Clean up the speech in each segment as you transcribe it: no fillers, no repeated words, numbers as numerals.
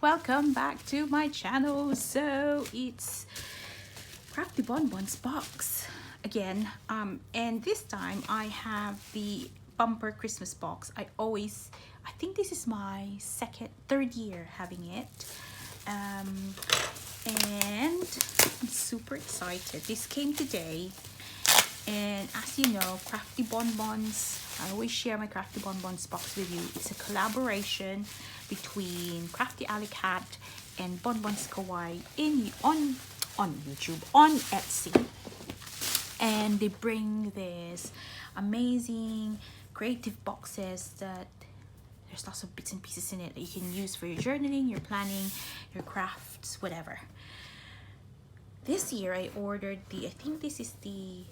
welcome back to my channel. So it's Crafty Bonbons box again, and this time I have the bumper Christmas box. I think this is my third year having it, and I'm super excited. This came today, and as you know, Crafty Bonbons, I always share my Crafty Bonbons box with you. It's a collaboration between Crafty Alley Cat and Bonbons Kawaii on YouTube, on Etsy, and they bring this amazing creative boxes that there's lots of bits and pieces in it that you can use for your journaling, your planning, your crafts, whatever. This year I ordered I think this is the,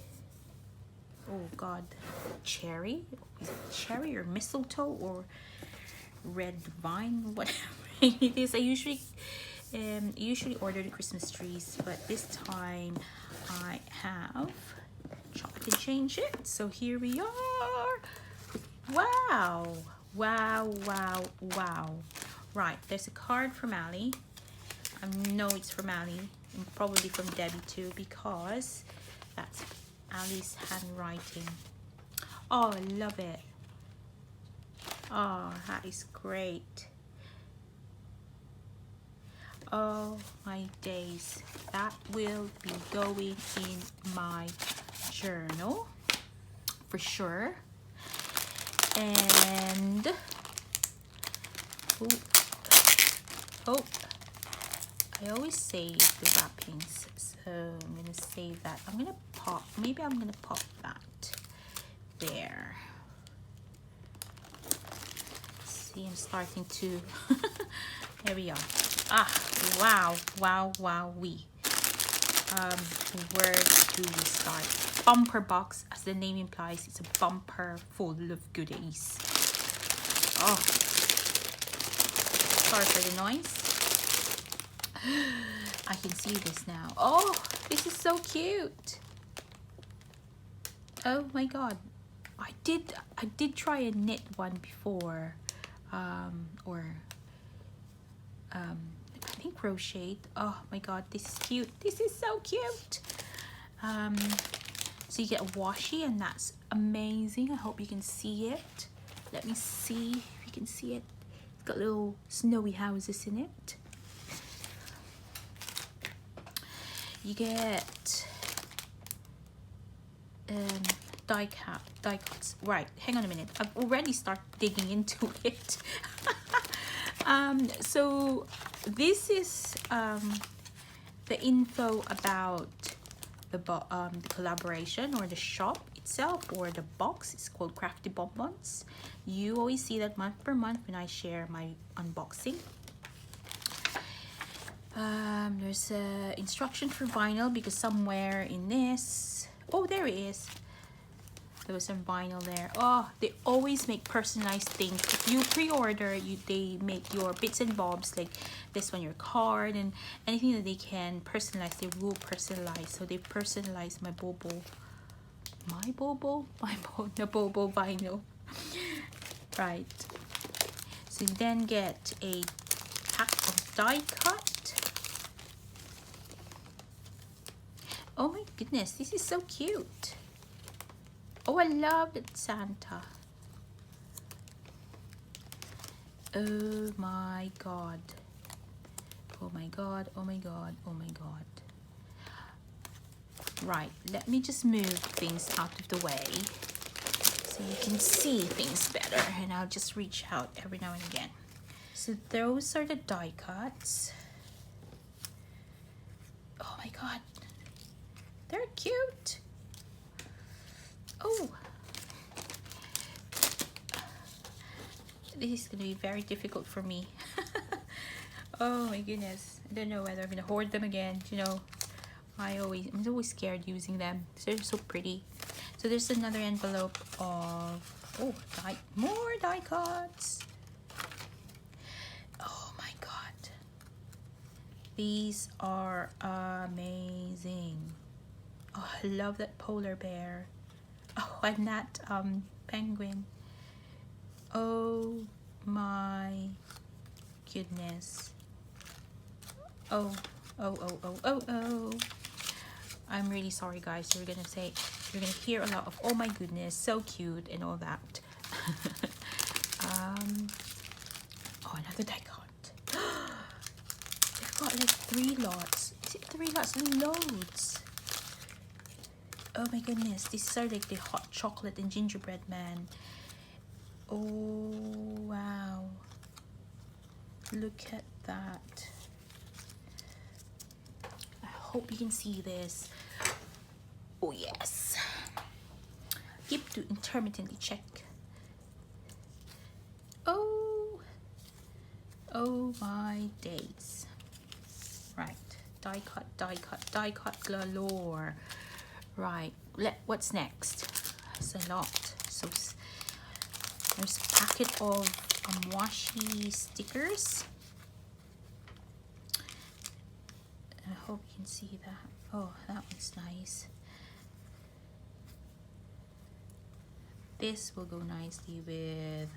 oh god, cherry? Is it cherry or mistletoe or red vine? Whatever it is. I usually order the Christmas trees, but this time I have chopped and changed it. So here we are. Wow. Wow, wow, wow. Right, there's a card from Ali. I know it's from Ali and probably from Debbie too, because that's Ali's handwriting. Oh, I love it. Oh, that is great. Oh my days, that will be going in my journal for sure. And oh, I always save the wrappings, so I'm gonna save that. Maybe I'm gonna pop that there. See, I'm starting to there we are. Wow, wee. Where do we start? Bumper box, as the name implies, it's a bumper full of goodies. Oh, sorry for the noise. I can see this now. Oh, this is so cute. Oh my god, I did try a knit one before, I think crocheted. Oh my god, this is cute. This is so cute. So you get a washi, and that's amazing. I hope you can see it. Let me see if you can see it. It's got little snowy houses in it. You get die cuts. Right, hang on a minute. I've already started digging into it. So this is the info about the collaboration, or the shop itself, or the box. It's called Crafty Bonbons. You always see that month per month when I share my unboxing. There's a instruction for vinyl, because somewhere in this, oh, there it is. There was some vinyl there. Oh, they always make personalized things. If you pre-order, they make your bits and bobs, like this one, your card, and anything that they can personalize, they will personalize. So they personalize my bobo vinyl. Right. So you then get a pack of die cut. Oh my goodness, this is so cute. Oh, I love that Santa. Oh my god. Oh my god, oh my god, oh my god. Right, let me just move things out of the way so you can see things better, and I'll just reach out every now and again. So those are the die cuts. Oh my god. They're cute. Oh, this is gonna be very difficult for me. Oh my goodness, I don't know whether I'm gonna hoard them again. You know, I'm always scared using them. They're so pretty. So there's another envelope of more die cuts. Oh my god, these are amazing. Oh, I love that polar bear. Oh, and that penguin. Oh my goodness. Oh, oh, oh, oh, oh, oh. I'm really sorry, guys. You're gonna hear a lot of oh my goodness, so cute and all that. Oh, another die cut. They've got like 3 lots. Is it 3 lots? Loads. Oh my goodness, these are like the hot chocolate and gingerbread man. Oh wow, look at that. I hope you can see this. Oh yes. Keep to intermittently check. Oh my days. Right, die cut, die cut, die cut galore. Right, what's next? It's a lot. So there's a packet of washi stickers. I hope you can see that. Oh, that one's nice. This will go nicely with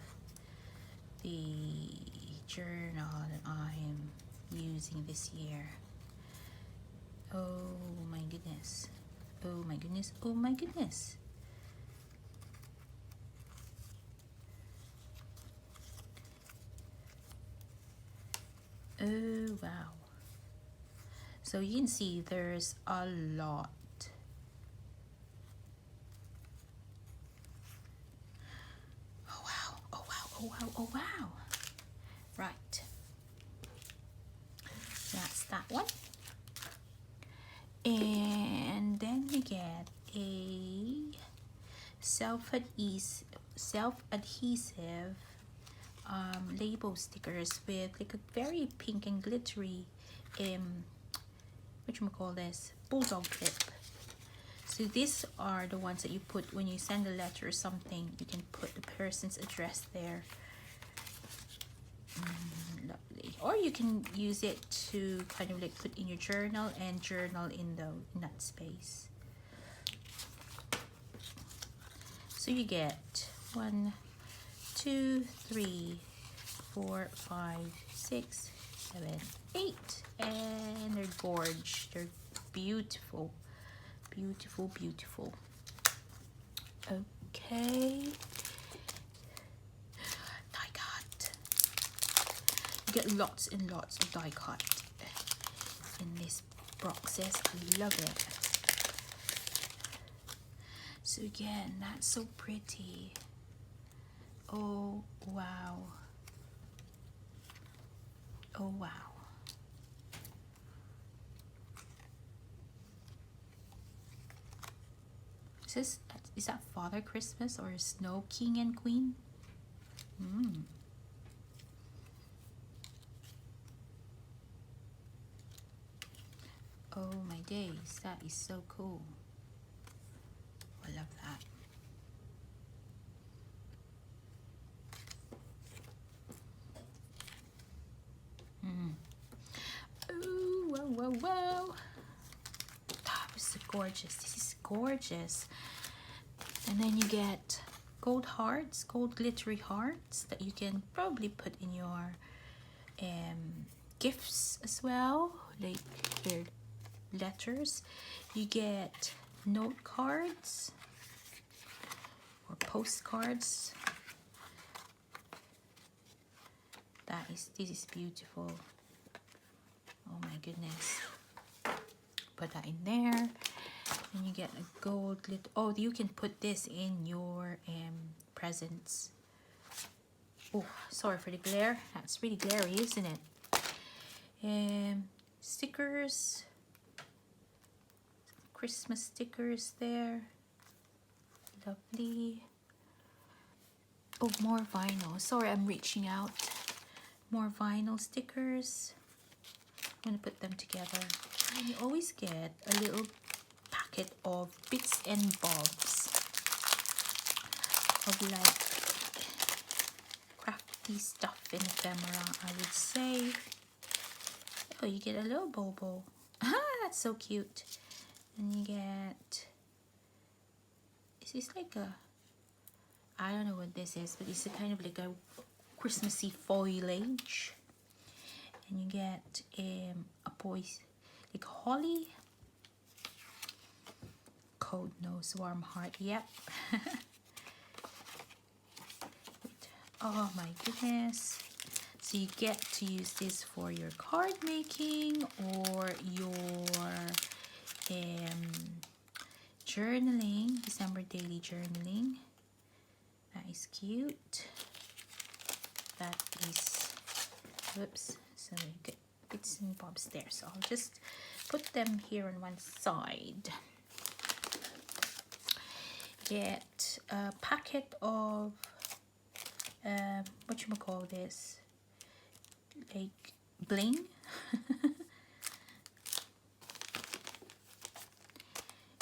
the journal that I am using this year. Oh my goodness. Oh my goodness. Oh my goodness. Oh wow. So you can see there's a lot. Oh wow. Oh wow. Oh wow. Oh wow. Right. That's that one. And then we get a self-adhesive label stickers with like a very pink and glittery whatchamacallit, bulldog clip. So these are the ones that you put when you send a letter or something. You can put the person's address there. Lovely. Or you can use it to kind of like put in your journal and journal in that space. So you get 1, 2, 3, 4, 5, 6, 7, 8, and they're gorgeous. They're beautiful, beautiful, beautiful. Okay. Die cut. You get lots and lots of die cut in these boxes. I love it. So again, that's so pretty. Oh wow. Oh wow. Is that Father Christmas or Snow King and Queen? Oh my days, that is so cool. I love that. Oh, whoa, whoa, whoa. That was so gorgeous. This is gorgeous. And then you get gold hearts, gold glittery hearts that you can probably put in your gifts as well, like your letters. You get note cards or postcards. This is beautiful. Oh my goodness. Put that in there. And you get a gold glitter. Oh, you can put this in your presents. Oh, sorry for the glare. That's really glary, isn't it? Stickers. Christmas stickers there. Lovely. Oh, more vinyl. Sorry, I'm reaching out. More vinyl stickers. I'm going to put them together. And you always get a little packet of bits and bobs of like crafty stuff in ephemera, I would say. Oh, you get a little bobo. Ah, that's so cute. And you get, is this like a, I don't know what this is, but it's a kind of like a Christmassy foliage. and you get a poise like holly, cold nose, warm heart. Yep. Oh my goodness. So you get to use this for your card making or your journaling, December daily journaling. That is cute. That is, whoops, so you get bits and bobs there. So I'll just put them here on one side. Get a packet of what you call this, like bling.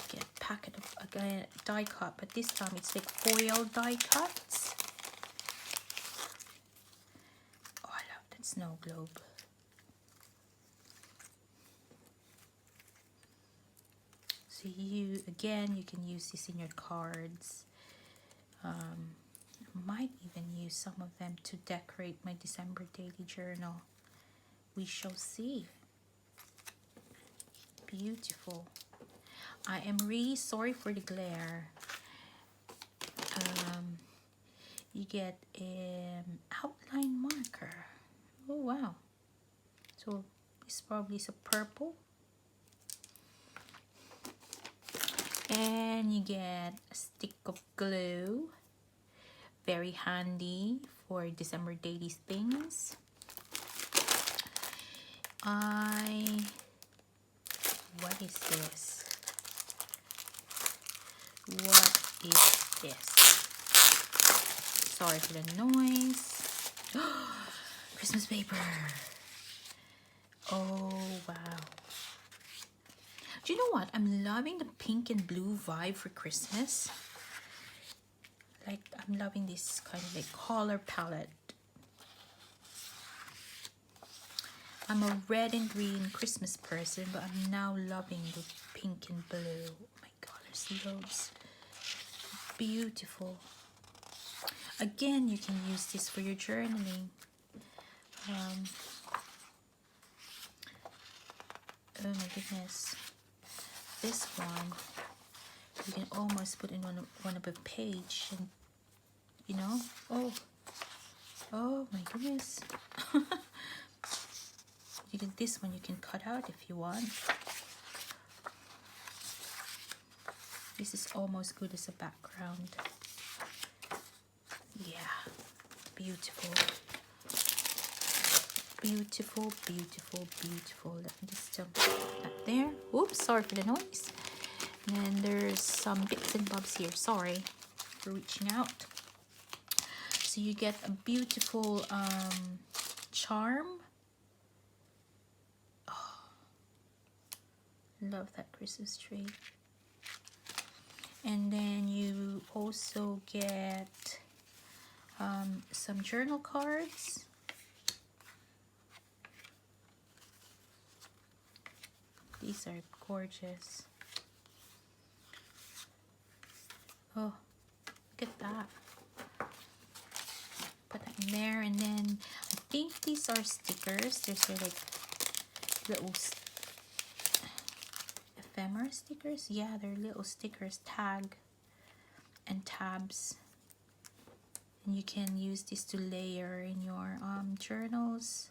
Get a packet of again die cut, but this time it's like foil die cuts. Oh, I love that snow globe. So you can use this in your cards. Might even use some of them to decorate my December daily journal. We shall see. Beautiful. I am really sorry for the glare. You get an outline marker. Oh wow. So this probably is a purple. And you get a stick of glue. Very handy for December daily things. What is this? What is this? Sorry for the noise. Christmas paper. Oh wow. Do you know what? I'm loving the pink and blue vibe for Christmas. Like, I'm loving this kind of like color palette. I'm a red and green Christmas person, but I'm now loving the pink and blue. Oh my god, there's loads. Beautiful. Again, you can use this for your journaling. Oh my goodness. This one, you can almost put in one of a page, and you know, oh my goodness. This one you can cut out if you want. This is almost good as a background. Yeah, beautiful. Beautiful, beautiful, beautiful. Let me just jump that there. Oops, sorry for the noise. And then there's some bits and bobs here. Sorry for reaching out. So you get a beautiful charm. Oh, love that Christmas tree. And then you also get some journal cards. These are gorgeous. Oh, look at that. Put that in there, and then I think these are stickers. There's like little ephemera stickers. Yeah, they're little stickers, tag and tabs. And you can use this to layer in your journals.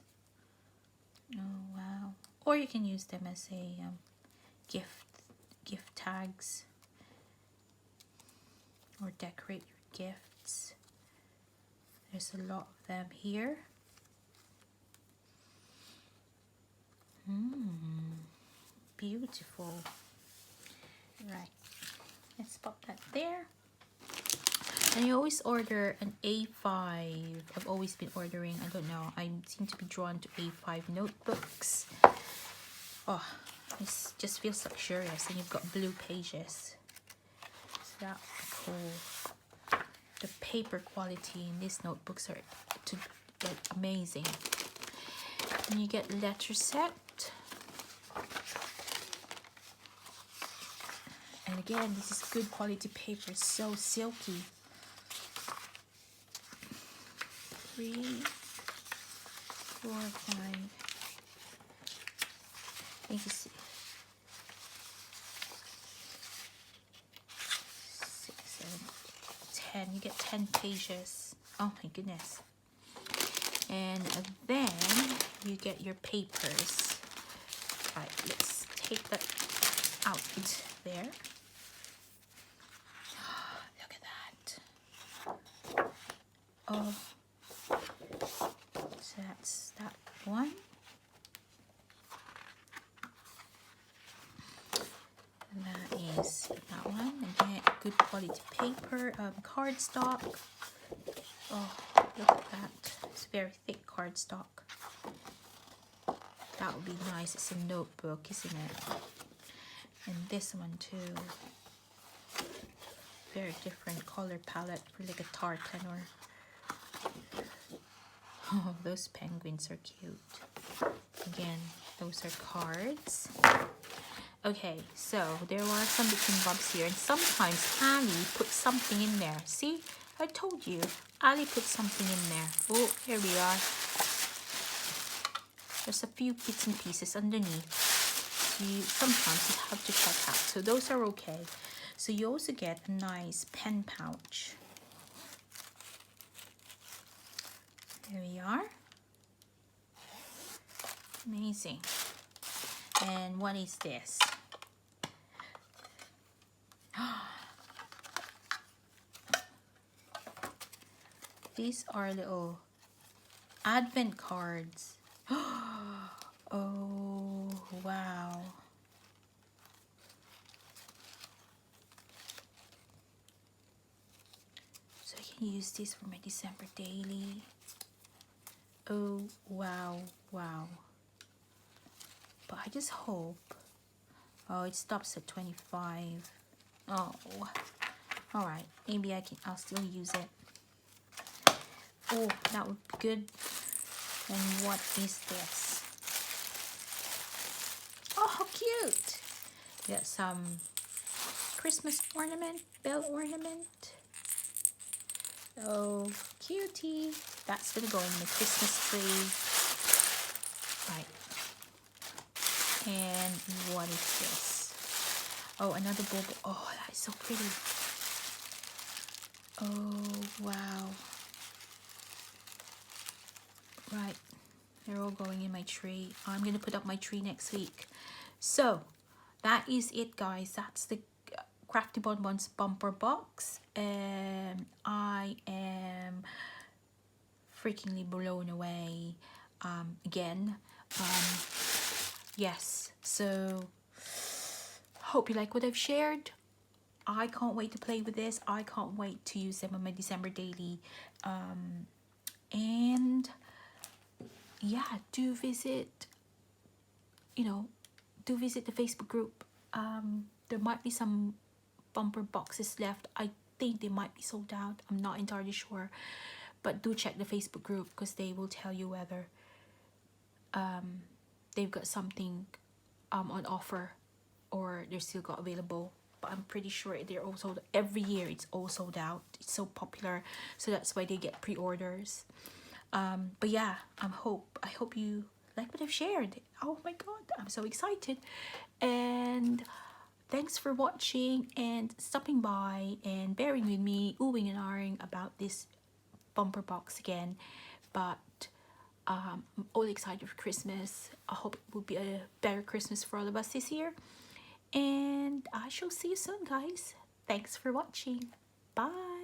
Oh wow. Or you can use them as a gift tags, or decorate your gifts. There's a lot of them here. Beautiful. Right, let's pop that there. And you always order an A5. I've always been ordering, I don't know, I seem to be drawn to A5 notebooks. Oh, this just feels luxurious, and you've got blue pages. So that's cool. The paper quality in these notebooks are like amazing. And you get letter set. And again, this is good quality paper, so silky. 3, 4, 5. think it's 6, 7, 10. You get 10 pages. Oh my goodness. And then you get your papers. Right, let's take that out there. Look at that. Oh, so that's that one. And that is that one. Again, good quality paper, cardstock. Oh, look at that. It's very thick cardstock. That would be nice. It's a notebook, isn't it? And this one too. Very different color palette for like a tartan or... Oh, those penguins are cute. Again, those are cards. Okay, so there are some bits and bobs here. And sometimes Ali puts something in there. See? I told you. Ali put something in there. Oh, here we are. There's a few bits and pieces underneath. Sometimes you have to check out. So those are okay. So you also get a nice pen pouch. There we are. Amazing. And what is this? These are little advent cards. Oh, wow. So I can use this for my December daily. Oh, wow, wow. But I just hope... Oh, it stops at 25. Oh, all right. Maybe I'll still use it. Oh, that would be good. And what is this? Oh, how cute! Got some Christmas ornament, bell ornament. Oh, cutie. That's gonna go in the Christmas tree. Right. And what is this? Oh, another bubble. Oh, that is so pretty. Oh, wow. Right. They're all going in my tree. I'm going to put up my tree next week. So, that is it, guys. That's the CraftyBonbons bumper box. I am freakingly blown away. Again. Yes. So, hope you like what I've shared. I can't wait to play with this. I can't wait to use them on my December daily. And... yeah, do visit the Facebook group. There might be some bumper boxes left. I think they might be sold out. I'm not entirely sure, but do check the Facebook group because they will tell you whether they've got something on offer or they're still got available. But I'm pretty sure they're also every year it's all sold out. It's so popular, so that's why they get pre-orders. But yeah, I hope you like what I've shared. Oh my god, I'm so excited. And thanks for watching and stopping by and bearing with me, oohing and ahhing about this bumper box again. But I'm all excited for Christmas. I hope it will be a better Christmas for all of us this year. And I shall see you soon, guys. Thanks for watching. Bye.